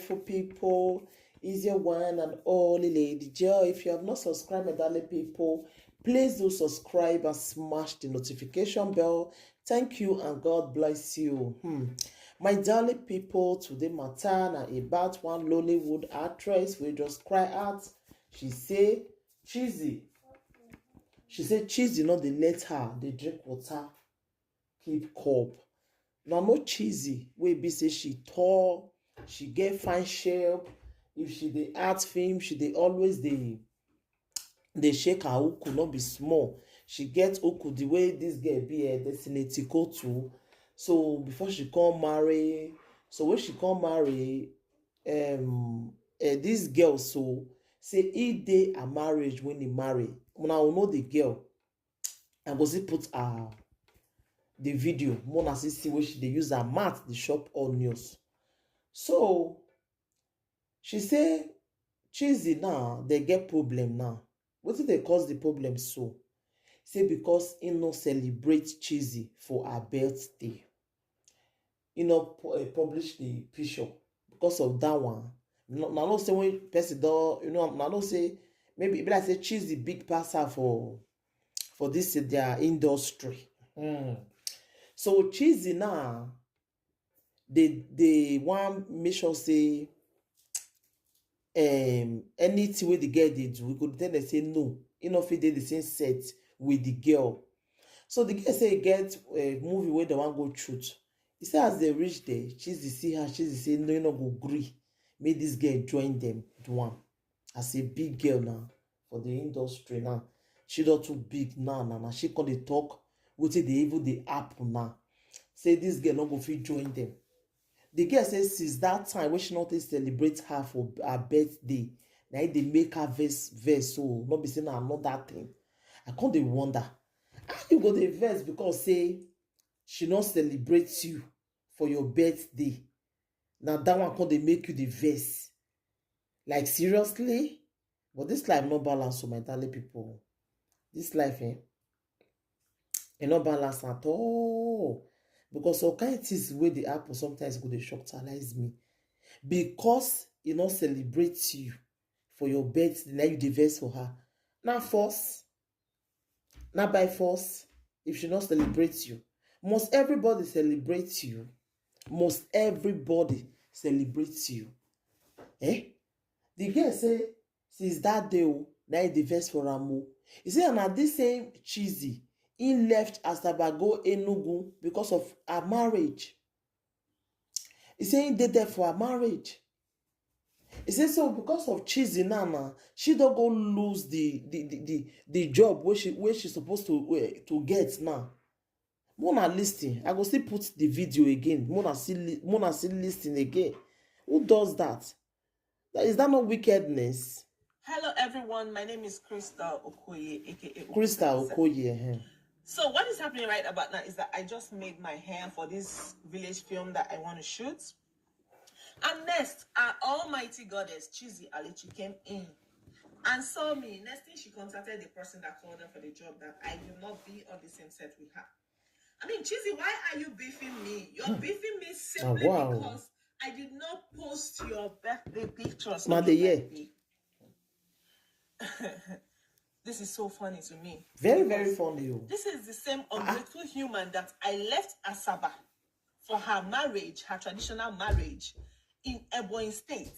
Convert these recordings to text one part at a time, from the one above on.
beautiful people. Is your one and only Lady Joy. If you have not subscribed, my darling people, please do subscribe and smash the notification bell. Thank you and God bless you. My darling people, today matter na about one Nollywood actress we just cry out. She say Chizzy. She said Chizzy not dey let her dey drink water, keep cup. Now no Chizzy wey be say she tall, she get fine shape. If she dey act film, she dey always dey shake her uku, not be small. She get uku the way this girl be a Destiny too. So before she come marry, so when she come marry, this girl so say e dey her marriage when he marry. Now know the girl. I go see put her the video. Mona see where she dey use her mat the shop onions. So she say Chizzy now they get problem now. What did they cause the problem so? Say because he no celebrate Chizzy for her birthday. He no publish the picture because of that one. Now no say when person do, now no say maybe like say Chizzy big passer for this their industry. So Chizzy now they want make sure say anything with the girl they do, we could tell them say no, enough fit dey the same set with the girl. So the girl say get a movie where they want go shoot. He say as they reach there, Chizzy see her, Chizzy say no, you no go gree. Make this girl join them do one. As a big girl now for the industry now. She not too big now. She can dey talk wetin dey even the app now. Say this girl no go fit join them. The girl says since that time when she not celebrate her for her birthday, now they make her verse so not be saying another thing. I can't dey wonder how you go the verse because say she not celebrate you for your birthday. Now that one can't they make you the verse. Like seriously? But this life not balance so my darling people. This life not balance at all. Because all kind of things wey dey happen sometimes go dey shocktalize me. Because e not celebrate you for your birthday, now you dey vex for her. Now force, not by force. If she not celebrate you, must everybody celebrate you? Must everybody celebrate you? The girl say since that day, now he dey vex for am. He say na this same Chizzy, he left Asaba go Enugu because of her marriage. He say he did there for her marriage. He say so because of Chizzy now, she don't go lose the job where she supposed to get now. Mona listing. I go still put the video again. Mona still listing again. Who does that? Is that not wickedness? Hello everyone, my name is Crystal Okoye, aka Crystal Okoye. So what is happening right about now is that I just made my hair for this village film that I want to shoot. And next, our almighty goddess, Chizzy Alechi, came in and saw me. Next thing, she contacted the person that called her for the job that I will not be on the same set with her. I mean, Chizzy, why are you beefing me? You're beefing me simply because I did not post your birthday pictures. Not the year. This is so funny to me. Very, very funny. This is the same ungrateful human that I left Asaba for her marriage, her traditional marriage in Ebonyi State.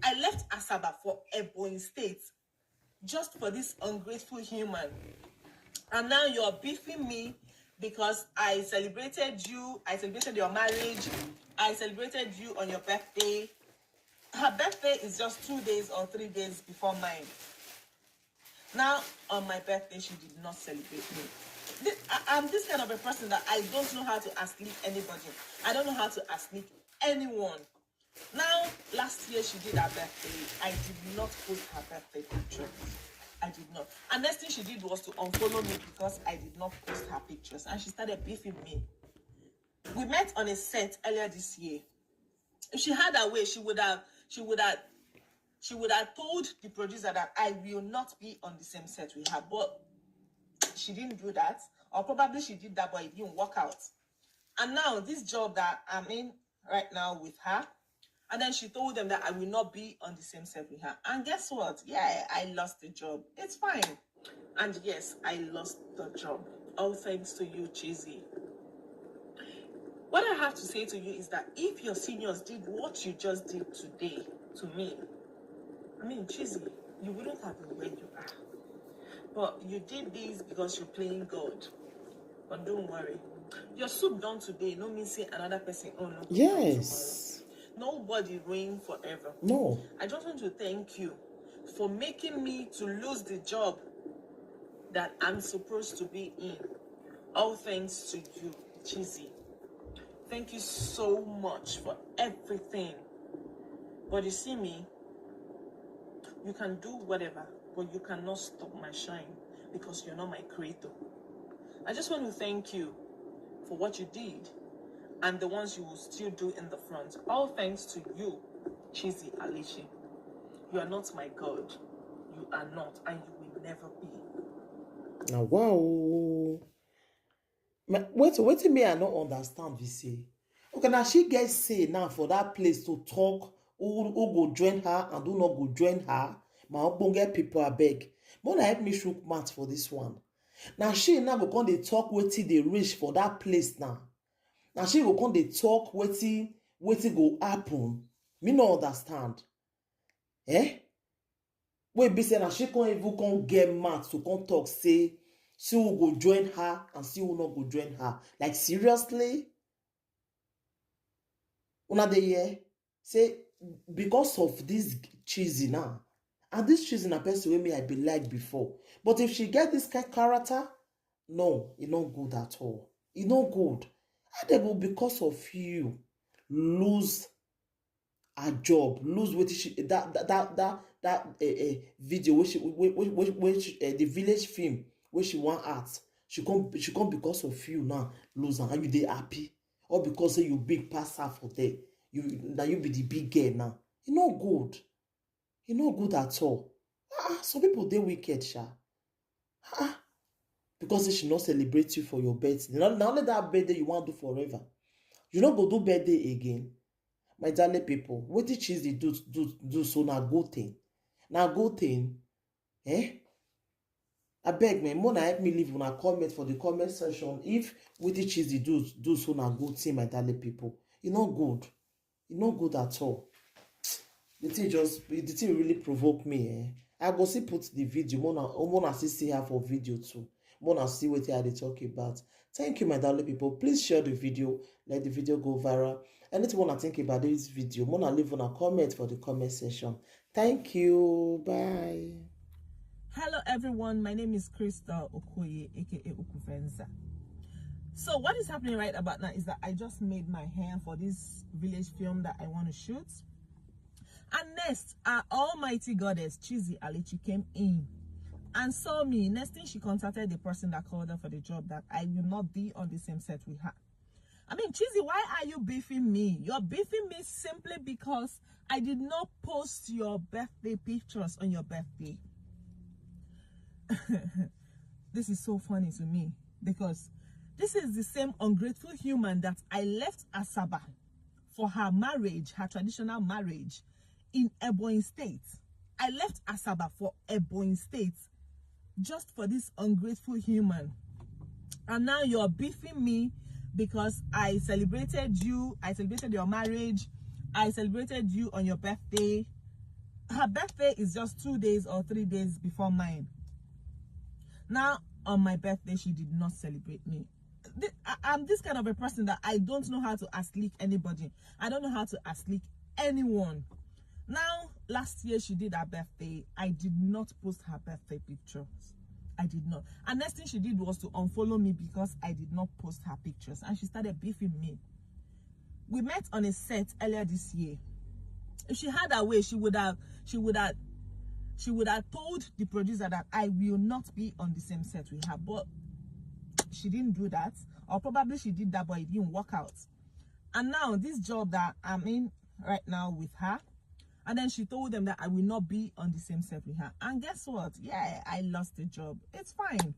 I left Asaba for Ebonyi State just for this ungrateful human. And now you're beefing me because I celebrated you, I celebrated your marriage, I celebrated you on your birthday. Her birthday is just 2 days or 3 days before mine. Now, on my birthday, she did not celebrate me. I'm this kind of a person that I don't know how to asleep anybody. I don't know how to asleep anyone. Now, last year she did her birthday. I did not post her birthday picture. I did not. And next thing she did was to unfollow me because I did not post her pictures. And she started beefing me. We met on a set earlier this year. If she had her way, she would have told the producer that I will not be on the same set with her, but she didn't do that, or probably she did that, but it didn't work out. And now this job that I'm in right now with her, And then she told them that I will not be on the same set with her. And guess what? Yeah, I lost the job. It's fine. And yes, I lost the job. All thanks to you, Chizzy. What I have to say to you is that if your seniors did what you just did today to me, I mean, Chizzy, you wouldn't have been where you are. But you did this because you're playing God. But don't worry. Your soup done today, no mean say another person own no Yes. tomorrow. Nobody reign forever. No. I just want to thank you for making me to lose the job that I'm supposed to be in. All thanks to you, Chizzy. Thank you so much for everything. But you see me, you can do whatever, but you cannot stop my shine because you're not my creator. I just want to thank you for what you did and the ones you will still do in the front. All thanks to you, Chizzy Alici. You are not my God. You are not, and you will never be. Now, wow. Wait me, I don't understand, we say. Okay, now she gets say now for that place to talk who go join her and who not go join her. My ogbonge people are beg. Mona help me shook mouth for this one. Now she now go come dey talk wetin dey reach for that place now. Now she go come dey talk wetin go happen. Me no understand. Eh? Wait, be say now she can't even come get mad to come talk say see who go join her and see who not go join her. Like seriously? Una dey hear? Say because of this Chizzy now. And this Chizzy na person wey me I be like before. But if she get this kind of character, no, it not good at all. It not good. And they go because of you lose a job, lose what she that video which the village film where she want art. She come because of you now lose and you dey happy. Or because say you big pass her for there. Now you be the big girl now. It not good. It not good at all. Some people they wicked, sha. Because they should not celebrate you for your birthday. Not only that birthday you want to do forever. You not go do birthday again. My darling people, what did Chizzy do so na good thing? Na good thing. Eh? I beg me, Mona help me leave una comment for the comment section. If what did Chizzy do so na good thing, my darling people. It's not good. It's not good at all. The thing really provoke me. I go see put the video. Mona see her for video too. Mona see what they talk about. Thank you, my darling people. Please share the video. Let the video go viral. Anything wanna think about this video, Mona leave on a comment for the comment section. Thank you. Bye. Hello everyone, my name is Crystal Okoye, aka Ukufenza. So what is happening right about now is that I just made my hair for this village film that I want to shoot. And next, our almighty goddess, Chizzy Alici, came in and saw me. Next thing, she contacted the person that called her for the job that I will not be on the same set with her. I mean, Chizzy, why are you beefing me? You're beefing me simply because I did not post your birthday pictures on your birthday. This is so funny to me because this is the same ungrateful human that I left Asaba for her marriage, her traditional marriage in Ebonyi State. I left Asaba for Ebonyi State just for this ungrateful human. And now you're beefing me because I celebrated you, I celebrated your marriage, I celebrated you on your birthday. Her birthday is just 2 days or 3 days before mine. Now, on my birthday, she did not celebrate me. I'm this kind of a person that I don't know how to asleep anybody. I don't know how to asleep anyone. Now, last year she did her birthday. I did not post her birthday pictures. I did not. And next thing she did was to unfollow me because I did not post her pictures. And she started beefing me. We met on a set earlier this year. If she had her way, she would have told the producer that I will not be on the same set with her. But she didn't do that. Or probably she did that, but it didn't work out. And now this job that I'm in right now with her, and then she told them that I will not be on the same set with her. And guess what? Yeah, I lost the job. It's fine.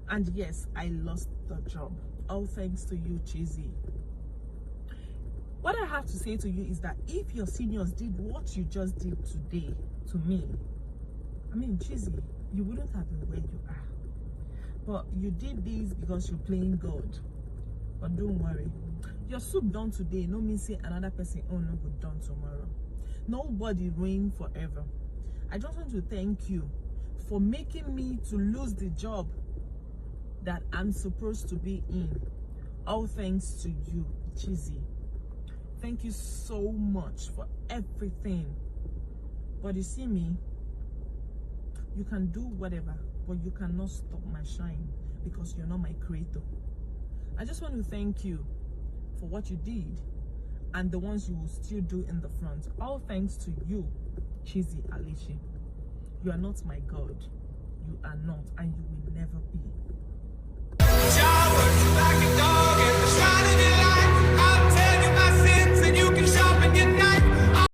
And yes, I lost the job. All thanks to you, Chizzy. What I have to say to you is that if your seniors did what you just did today to me, I mean, Chizzy, you wouldn't have been where you are. But you did this because you're playing God. But don't worry. Your soup done today, no mean say another person no good done tomorrow. Nobody reign forever. I just want to thank you for making me to lose the job that I'm supposed to be in. All thanks to you, Chizzy. Thank you so much for everything. But you see me, you can do whatever, but you cannot stop my shine because you're not my creator. I just want to thank you for what you did and the ones you will still do in the front. All thanks to you, Chizzy Alishi. You are not my God. You are not, and you will never be.